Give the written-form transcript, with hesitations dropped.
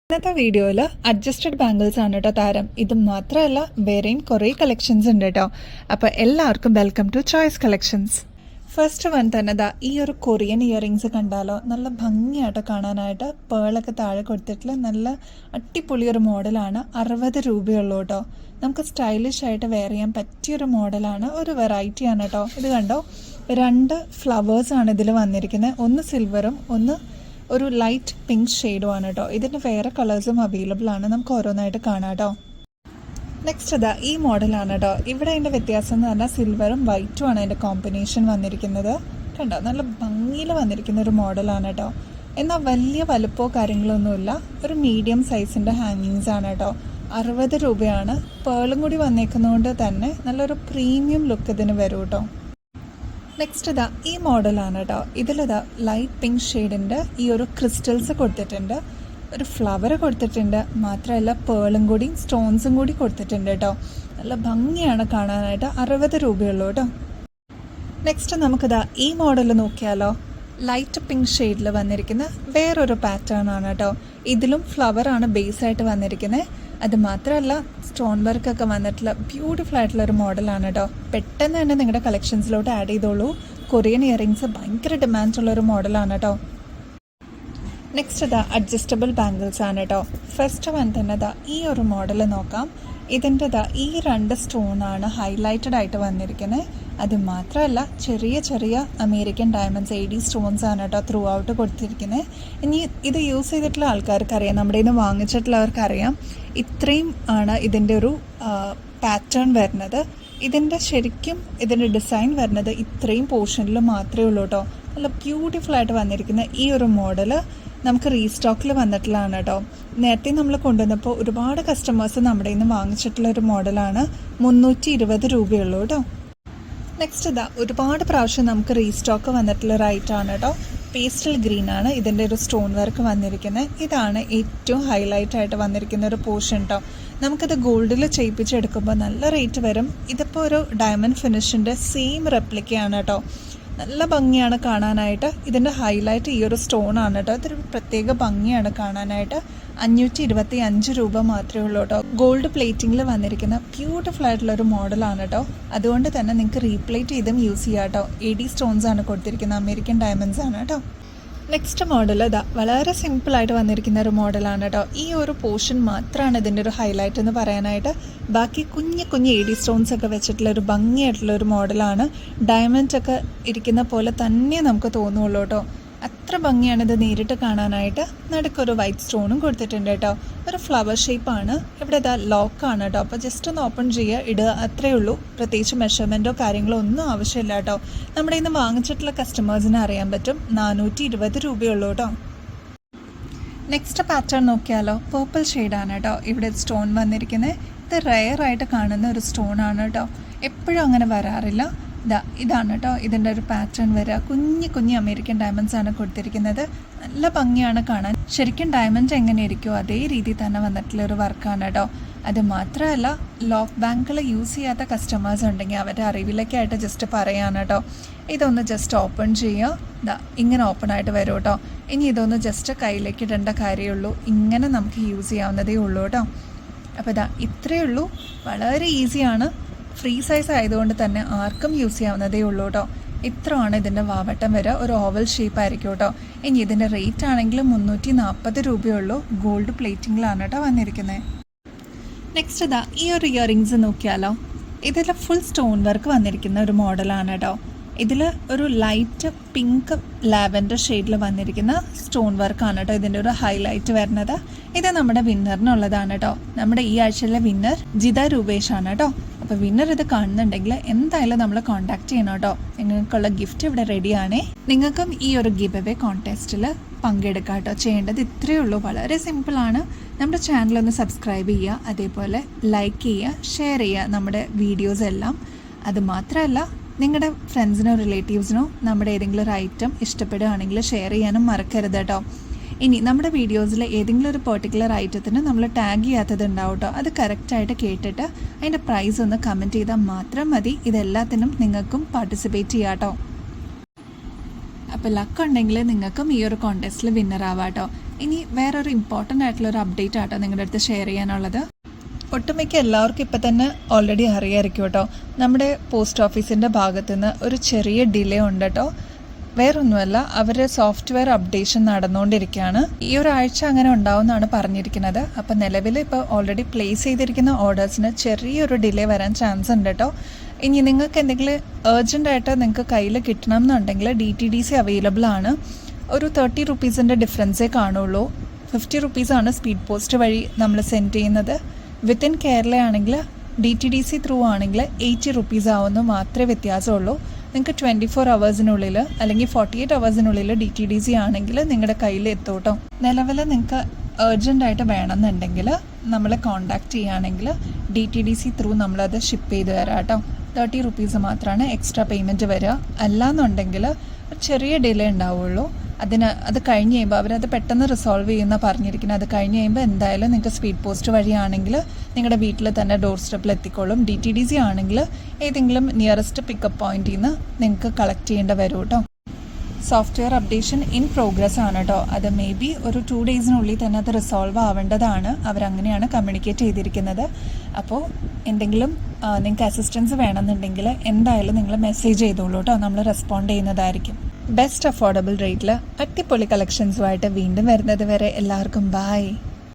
ഇന്നത്തെ വീഡിയോയിൽ adjusted bangles ആണ് കേട്ടോ താരം. ഇത് മാത്രമല്ല വേറെയും കുറേ കളക്ഷൻസ് ഉണ്ട് കേട്ടോ. അപ്പോൾ എല്ലാവർക്കും welcome to Choice Collections. First one തന്നെ ഈ ഒരു കൊറിയൻ ഇയറിങ്സ് കണ്ടാലോ, നല്ല ഭംഗിയായിട്ട് കാണാനായിട്ട് പേളൊക്കെ താഴെ കൊടുത്തിട്ടുള്ള നല്ല അടിപൊളിയൊരു മോഡലാണ്. 60 രൂപയുള്ളൂ കേട്ടോ. നമുക്ക് സ്റ്റൈലിഷ് ആയിട്ട് വെയർ ചെയ്യാൻ പറ്റിയൊരു മോഡലാണ്, ഒരു വെറൈറ്റിയാണ് കേട്ടോ. ഇത് കണ്ടോ, 2 ഫ്ലവേഴ്സാണ് ഇതിൽ വന്നിരിക്കുന്നത്. ഒന്ന് സിൽവറും ഒന്ന് ഒരു ലൈറ്റ് പിങ്ക് ഷെയ്ഡുമാണ് കേട്ടോ. ഇതിൻ്റെ വേറെ കളേഴ്സും അവൈലബിൾ ആണ്, നമുക്ക് ഓരോന്നായിട്ട് കാണാം കേട്ടോ. നെക്സ്റ്റ് ഈ മോഡലാണ് കേട്ടോ. ഇവിടെ അതിൻ്റെ വ്യത്യാസം എന്ന് പറഞ്ഞാൽ സിൽവറും വൈറ്റും ആണ് അതിൻ്റെ കോമ്പിനേഷൻ വന്നിരിക്കുന്നത്. കണ്ടോ, നല്ല ഭംഗിയിൽ വന്നിരിക്കുന്ന ഒരു മോഡലാണ് കേട്ടോ. എന്നാൽ വലിയ വലുപ്പമോ കാര്യങ്ങളൊന്നുമില്ല, ഒരു മീഡിയം സൈസിൻ്റെ ഹാങ്ങിങ്സ് ആണ് കേട്ടോ. 60 രൂപയാണ്. പേളും കൂടി വന്നേക്കുന്നതുകൊണ്ട് തന്നെ നല്ലൊരു പ്രീമിയം ലുക്ക് ഇതിന് വരും കേട്ടോ. നെക്സ്റ്റ് ഈ മോഡലാണ് കേട്ടോ. ഇതിലിതാ ലൈറ്റ് പിങ്ക് ഷെയ്ഡിൻ്റെ ഈ ഒരു ക്രിസ്റ്റൽസ് കൊടുത്തിട്ടുണ്ട്, ഒരു ഫ്ലവർ കൊടുത്തിട്ടുണ്ട്, മാത്രമല്ല പേളും കൂടി സ്റ്റോൺസും കൂടി കൊടുത്തിട്ടുണ്ട് കേട്ടോ. നല്ല ഭംഗിയാണ് കാണാനായിട്ട്. 60 രൂപയുള്ളൂ കേട്ടോ. നെക്സ്റ്റ് നമുക്കിതാ ഈ മോഡൽ നോക്കിയാലോ. ലൈറ്റ് പിങ്ക് ഷെയ്ഡിൽ വന്നിരിക്കുന്ന വേറൊരു പാറ്റേൺ ആണ് കേട്ടോ. ഇതിലും ഫ്ലവറാണ് ബേസായിട്ട് വന്നിരിക്കുന്നത്. അത് മാത്രമല്ല സ്റ്റോൺ വർക്കൊക്കെ വന്നിട്ടുള്ള ബ്യൂട്ടിഫുൾ ആയിട്ടുള്ള ഒരു മോഡലാണ് കേട്ടോ. പെട്ടെന്ന് തന്നെ നിങ്ങളുടെ കളക്ഷൻസിലോട്ട് ആഡ് ചെയ്തോളൂ. കൊറിയൻ ഇയറിങ്സ് ഭയങ്കര ഡിമാൻഡുള്ളൊരു മോഡലാണ് കേട്ടോ. നെക്സ്റ്റ് അഡ്ജസ്റ്റബിൾ ബാംഗിൾസ് ആണ് കേട്ടോ. ഫസ്റ്റ് വൺ തന്നെ ഈ ഒരു മോഡൽ നോക്കാം. ഇതിൻ്റെ ഈ 2 സ്റ്റോണാണ് ഹൈലൈറ്റഡ് ആയിട്ട് വന്നിരിക്കുന്നത്. അത് മാത്രമല്ല ചെറിയ ചെറിയ അമേരിക്കൻ ഡയമണ്ട്സ് AD സ്റ്റോൺസ് ആണ് കേട്ടോ ത്രൂ ഔട്ട് കൊടുത്തിരിക്കുന്നത്. ഇനി ഇത് യൂസ് ചെയ്തിട്ടുള്ള ആൾക്കാർക്കറിയാം, നമ്മുടെ നിന്ന് വാങ്ങിച്ചിട്ടുള്ളവർക്കറിയാം, ഇത്രയും ആണ് ഇതിൻ്റെ ഒരു പാറ്റേൺ വരുന്നത്. ഇതിൻ്റെ ശരിക്കും ഇതിൻ്റെ ഡിസൈൻ വരുന്നത് ഇത്രയും പോർഷനിൽ മാത്രമേ ഉള്ളൂ കേട്ടോ. നല്ല ബ്യൂട്ടിഫുൾ ആയിട്ട് വന്നിരിക്കുന്ന ഈ ഒരു മോഡൽ നമുക്ക് റീസ്റ്റോക്കിൽ വന്നിട്ടുള്ളതാണ് കേട്ടോ. നേരത്തെ നമ്മൾ കൊണ്ടുവന്നപ്പോൾ ഒരുപാട് കസ്റ്റമേഴ്സ് നമ്മുടെ നിന്ന് വാങ്ങിച്ചിട്ടുള്ള ഒരു മോഡലാണ്. 320 രൂപയുള്ളൂ കേട്ടോ. നെക്സ്റ്റ് ഒരുപാട് പ്രാവശ്യം നമുക്ക് റീസ്റ്റോക്ക് വന്നിട്ടുള്ള ഒരു ഐറ്റമാണ് കേട്ടോ. പേസ്റ്റൽ ഗ്രീൻ ആണ് ഇതിൻ്റെ ഒരു സ്റ്റോൺ വർക്ക് വന്നിരിക്കുന്നത്. ഇതാണ് ഏറ്റവും ഹൈലൈറ്റ് ആയിട്ട് വന്നിരിക്കുന്ന ഒരു പോർഷൻ കേട്ടോ. നമുക്കിത് ഗോൾഡിൽ ചെയ്യിപ്പിച്ചെടുക്കുമ്പോൾ നല്ല റേറ്റ് വരും. ഇതിപ്പോൾ ഒരു ഡയമണ്ട് ഫിനിഷിൻ്റെ സെയിം റെപ്ലിക്കയാണ് കേട്ടോ. നല്ല ഭംഗിയാണ് കാണാനായിട്ട്. ഇതിൻ്റെ ഹൈലൈറ്റ് ഈ ഒരു സ്റ്റോൺ ആണ് കേട്ടോ. ഇതൊരു പ്രത്യേക ഭംഗിയാണ് കാണാനായിട്ട്. 525 രൂപ മാത്രമേ ഉള്ളൂ കേട്ടോ. ഗോൾഡ് പ്ലേറ്റിങ്ങിൽ വന്നിരിക്കുന്ന ബ്യൂട്ടിഫുൾ ആയിട്ടുള്ള ഒരു മോഡലാണ് കേട്ടോ. അതുകൊണ്ട് തന്നെ നിങ്ങൾക്ക് റീപ്ലേറ്റ് ചെയ്തും യൂസ് ചെയ്യാം കേട്ടോ. AD സ്റ്റോൺസ് ആണ് കൊടുത്തിരിക്കുന്നത്, അമേരിക്കൻ ഡയമണ്ട്സ് ആണ് കേട്ടോ. നെക്സ്റ്റ് മോഡൽ വളരെ സിമ്പിളായിട്ട് വന്നിരിക്കുന്ന ഒരു മോഡലാണ് കേട്ടോ. ഈ ഒരു പോർഷൻ മാത്രമാണ് ഇതിൻ്റെ ഒരു ഹൈലൈറ്റ് എന്ന് പറയാനായിട്ട്. ബാക്കി കുഞ്ഞു AD സ്റ്റോൺസ് ഒക്കെ വെച്ചിട്ടുള്ള ഒരു ഭംഗിയായിട്ടുള്ള ഒരു മോഡലാണ്. ഡയമണ്ട് ഒക്കെ ഇരിക്കുന്ന പോലെ തന്നെ നമുക്ക് തോന്നുള്ളൂ കേട്ടോ. അത്ര ഭംഗിയാണ് ഇത് നേരിട്ട് കാണാനായിട്ട്. നടുക്കൊരു വൈറ്റ് സ്റ്റോണും കൊടുത്തിട്ടുണ്ട് കേട്ടോ. ഒരു ഫ്ലവർ ഷേപ്പാണ്. ഇവിടെ ലോക്കാണ് കേട്ടോ. അപ്പോൾ ജസ്റ്റ് ഒന്ന് ഓപ്പൺ ചെയ്യുക, ഇടുക, അത്രയേ ഉള്ളൂ. പ്രത്യേകിച്ച് മെഷർമെൻറ്റോ കാര്യങ്ങളോ ഒന്നും ആവശ്യമില്ല കേട്ടോ. നമ്മുടെ ഇന്ന് വാങ്ങിച്ചിട്ടുള്ള കസ്റ്റമേഴ്സിന് അറിയാൻ പറ്റും. 420 രൂപയുള്ളൂ കേട്ടോ. നെക്സ്റ്റ് പാറ്റേൺ നോക്കിയാലോ. പേർപ്പിൾ ഷെയ്ഡാണ് കേട്ടോ ഇവിടെ സ്റ്റോൺ വന്നിരിക്കുന്നത്. ഇത് റെയറായിട്ട് കാണുന്ന ഒരു സ്റ്റോൺ ആണ് കേട്ടോ. എപ്പോഴും അങ്ങനെ വരാറില്ല. ഇതാണ് കേട്ടോ ഇതിൻ്റെ ഒരു പാറ്റേൺ വരിക. കുഞ്ഞു അമേരിക്കൻ ഡയമണ്ട്സ് ആണ് കൊടുത്തിരിക്കുന്നത്. നല്ല ഭംഗിയാണ് കാണാൻ. ശരിക്കും ഡയമണ്ട് എങ്ങനെയായിരിക്കുമോ അതേ രീതിയിൽ തന്നെ വന്നിട്ടുള്ള ഒരു വർക്കാണ് കേട്ടോ. അത് മാത്രമല്ല ലോക്ക് ബാങ്കിൽ യൂസ് ചെയ്യാത്ത കസ്റ്റമേഴ്സ് ഉണ്ടെങ്കിൽ അവരുടെ അറിവിലേക്കായിട്ട് ജസ്റ്റ് പറയാണ് കേട്ടോ. ഇതൊന്ന് ജസ്റ്റ് ഓപ്പൺ ചെയ്യുക, ഇങ്ങനെ ഓപ്പൺ ആയിട്ട് വരും കേട്ടോ. ഇനി ഇതൊന്ന് ജസ്റ്റ് കയ്യിലേക്ക് ഇടേണ്ട കാര്യമുള്ളൂ. ഇങ്ങനെ നമുക്ക് യൂസ് ചെയ്യാവുന്നതേ ഉള്ളൂ കേട്ടോ. അപ്പോൾ ഇത്രയേ ഉള്ളൂ. വളരെ ഈസിയാണ്. ഫ്രീ സൈസ് ആയതുകൊണ്ട് തന്നെ ആർക്കും യൂസ് ചെയ്യാവുന്നതേ ഉള്ളൂ കേട്ടോ. ഇത്രയാണ് ഇതിൻ്റെ വാവട്ടം വരെ. ഒരു ഓവൽ ഷേപ്പ് ആയിരിക്കും കേട്ടോ. ഇനി ഇതിൻ്റെ റേറ്റ് ആണെങ്കിൽ 340 രൂപയുള്ളൂ. ഗോൾഡ് പ്ലേറ്റിങ്ങിലാണ് കേട്ടോ വന്നിരിക്കുന്നത്. നെക്സ്റ്റ് ഈ ഒരു ഇയറിങ്സ് നോക്കിയാലോ. ഇതിൽ ഫുൾ സ്റ്റോൺ വർക്ക് വന്നിരിക്കുന്ന ഒരു മോഡലാണ് കേട്ടോ. ഇതിൽ ഒരു ലൈറ്റ് പിങ്ക് ലാവൻഡർ ഷെയ്ഡിൽ വന്നിരിക്കുന്ന സ്റ്റോൺ വർക്കാണ് കേട്ടോ ഇതിൻ്റെ ഒരു ഹൈലൈറ്റ് വരുന്നത്. ഇത് നമ്മുടെ വിന്നറിനുള്ളതാണ് കേട്ടോ. നമ്മുടെ ഈ ആഴ്ചയിലെ വിന്നർ ജിത രൂപേഷാണ് കേട്ടോ. അപ്പോൾ വിന്നർ ഇത് കാണുന്നുണ്ടെങ്കിൽ എന്തായാലും നമ്മൾ കോൺടാക്ട് ചെയ്യണം കേട്ടോ. നിങ്ങൾക്കുള്ള ഗിഫ്റ്റ് ഇവിടെ റെഡിയാണേ. നിങ്ങൾക്കും ഈ ഒരു ഗിവ് അവേ കോൺടെസ്റ്റിൽ പങ്കെടുക്കാം കേട്ടോ. ചെയ്യേണ്ടത് ഇത്രയേ ഉള്ളൂ. വളരെ സിമ്പിളാണ്. നമ്മുടെ ചാനലൊന്ന് സബ്സ്ക്രൈബ് ചെയ്യുക, അതേപോലെ ലൈക്ക് ചെയ്യുക, ഷെയർ ചെയ്യുക നമ്മുടെ വീഡിയോസ് എല്ലാം. അത് മാത്രമല്ല നിങ്ങളുടെ ഫ്രണ്ട്സിനോ റിലേറ്റീവ്സിനോ നമ്മുടെ ഏതെങ്കിലും ഒരു ഐറ്റം ഇഷ്ടപ്പെടുകയാണെങ്കിൽ ഷെയർ ചെയ്യാനും മറക്കരുത് കേട്ടോ. ഇനി നമ്മുടെ വീഡിയോസിൽ ഏതെങ്കിലും ഒരു പെർട്ടിക്കുലർ ഐറ്റത്തിന് നമ്മൾ ടാഗ് ചെയ്യാത്തത് ഉണ്ടാവും കേട്ടോ. അത് കറക്റ്റായിട്ട് കേട്ടിട്ട് അതിൻ്റെ പ്രൈസ് ഒന്ന് കമൻറ്റ് ചെയ്താൽ മാത്രം മതി. ഇതെല്ലാത്തിനും നിങ്ങൾക്കും പാർട്ടിസിപ്പേറ്റ് ചെയ്യാം കേട്ടോ. അപ്പോൾ ലക്ക് ഉണ്ടെങ്കിൽ നിങ്ങൾക്കും ഈ ഒരു കോൺടെസ്റ്റിൽ വിന്നർ ആവാം കേട്ടോ. ഇനി വേറൊരു ഇമ്പോർട്ടൻ്റ് ആയിട്ടുള്ളൊരു അപ്ഡേറ്റ് ആട്ടോ നിങ്ങളുടെ അടുത്ത് ഷെയർ ചെയ്യാനുള്ളത്. ഒട്ടുമിക്ക എല്ലാവർക്കും ഇപ്പം തന്നെ ഓൾറെഡി അറിയാമായിരിക്കും കേട്ടോ, നമ്മുടെ പോസ്റ്റ് ഓഫീസിൻ്റെ ഭാഗത്തുനിന്ന് ഒരു ചെറിയ ഡിലേ ഉണ്ട് കേട്ടോ. വേറൊന്നുമല്ല, അവർ സോഫ്റ്റ്വെയർ അപ്ഡേഷൻ നടന്നുകൊണ്ടിരിക്കുകയാണ്. ഈ ഒരാഴ്ച അങ്ങനെ ഉണ്ടാവുമെന്നാണ് പറഞ്ഞിരിക്കുന്നത്. അപ്പോൾ നിലവിൽ ഇപ്പോൾ ഓൾറെഡി പ്ലേസ് ചെയ്തിരിക്കുന്ന ഓർഡേഴ്സിന് ചെറിയൊരു ഡിലേ വരാൻ ചാൻസ് ഉണ്ട് കേട്ടോ. ഇനി നിങ്ങൾക്ക് എന്തെങ്കിലും ഏർജൻറ്റായിട്ട് നിങ്ങൾക്ക് കയ്യിൽ കിട്ടണം എന്നുണ്ടെങ്കിൽ DTDC അവൈലബിൾ ആണ്. ഒരു 30 റുപ്പീസിൻ്റെ ഡിഫറൻസേ കാണുള്ളൂ. 50 റുപ്പീസാണ് സ്പീഡ് പോസ്റ്റ് വഴി നമ്മൾ സെൻഡ് ചെയ്യുന്നത്. വിത്തിൻ കേരള ആണെങ്കിൽ DTDC ത്രൂ ആണെങ്കിൽ 80 റുപ്പീസ് ആവുമെന്ന് മാത്രമേ വ്യത്യാസമുള്ളൂ. നിങ്ങൾക്ക് 24 അവേഴ്സിനുള്ളിൽ അല്ലെങ്കിൽ 48 അവേഴ്സിനുള്ളിൽ DTDC ആണെങ്കിൽ നിങ്ങളുടെ കയ്യിൽ എത്തും കേട്ടോ. നിലവിൽ നിങ്ങൾക്ക് ഏർജൻറ്റായിട്ട് വേണമെന്നുണ്ടെങ്കിൽ നമ്മളെ കോൺടാക്റ്റ് ചെയ്യുകയാണെങ്കിൽ DTDC ത്രൂ നമ്മളത് ഷിപ്പ് ചെയ്ത് തരാം കേട്ടോ. 30 റുപ്പീസ് മാത്രമാണ് എക്സ്ട്രാ പേയ്മെൻറ്റ് വരിക. അല്ലാന്നുണ്ടെങ്കിൽ ചെറിയ ഡിലേ ഉണ്ടാവുള്ളൂ. അത് കഴിഞ്ഞ് കഴിയുമ്പോൾ അവരത് പെട്ടെന്ന് റിസോൾവ് ചെയ്യുന്ന പറഞ്ഞിരിക്കുന്നത്. അത് കഴിഞ്ഞ് കഴിയുമ്പോൾ എന്തായാലും നിങ്ങൾക്ക് സ്പീഡ് പോസ്റ്റ് വഴിയാണെങ്കിൽ നിങ്ങളുടെ വീട്ടിൽ തന്നെ ഡോർ സ്റ്റെപ്പിൽ എത്തിക്കോളും. DTDC ആണെങ്കിൽ ഏതെങ്കിലും നിയറസ്റ്റ് പിക്കപ്പ് പോയിന്റിൽ നിന്ന് നിങ്ങൾക്ക് കളക്ട് ചെയ്യേണ്ടി വരും കേട്ടോ. സോഫ്റ്റ്വെയർ അപ്ഡേഷൻ ഇൻ പ്രോഗ്രസ് ആണ് കേട്ടോ. അത് മേ ബി ഒരു 2 ഡേയ്സിനുള്ളിൽ തന്നെ അത് റിസോൾവ് ആവേണ്ടതാണ്. അവരങ്ങനെയാണ് കമ്മ്യൂണിക്കേറ്റ് ചെയ്തിരിക്കുന്നത്. അപ്പോൾ എന്തെങ്കിലും നിങ്ങൾക്ക് അസിസ്റ്റൻസ് വേണമെന്നുണ്ടെങ്കിൽ എന്തായാലും നിങ്ങൾ മെസ്സേജ് ചെയ്തോളൂ കേട്ടോ, നമ്മൾ റെസ്പോണ്ട് ചെയ്യുന്നതായിരിക്കും. ബെസ്റ്റ് അഫോർഡബിൾ റേറ്റിൽ അടിപൊളി കളക്ഷൻസുമായിട്ട് വീണ്ടും വരുന്നത് വരെ എല്ലാവർക്കും ബൈ.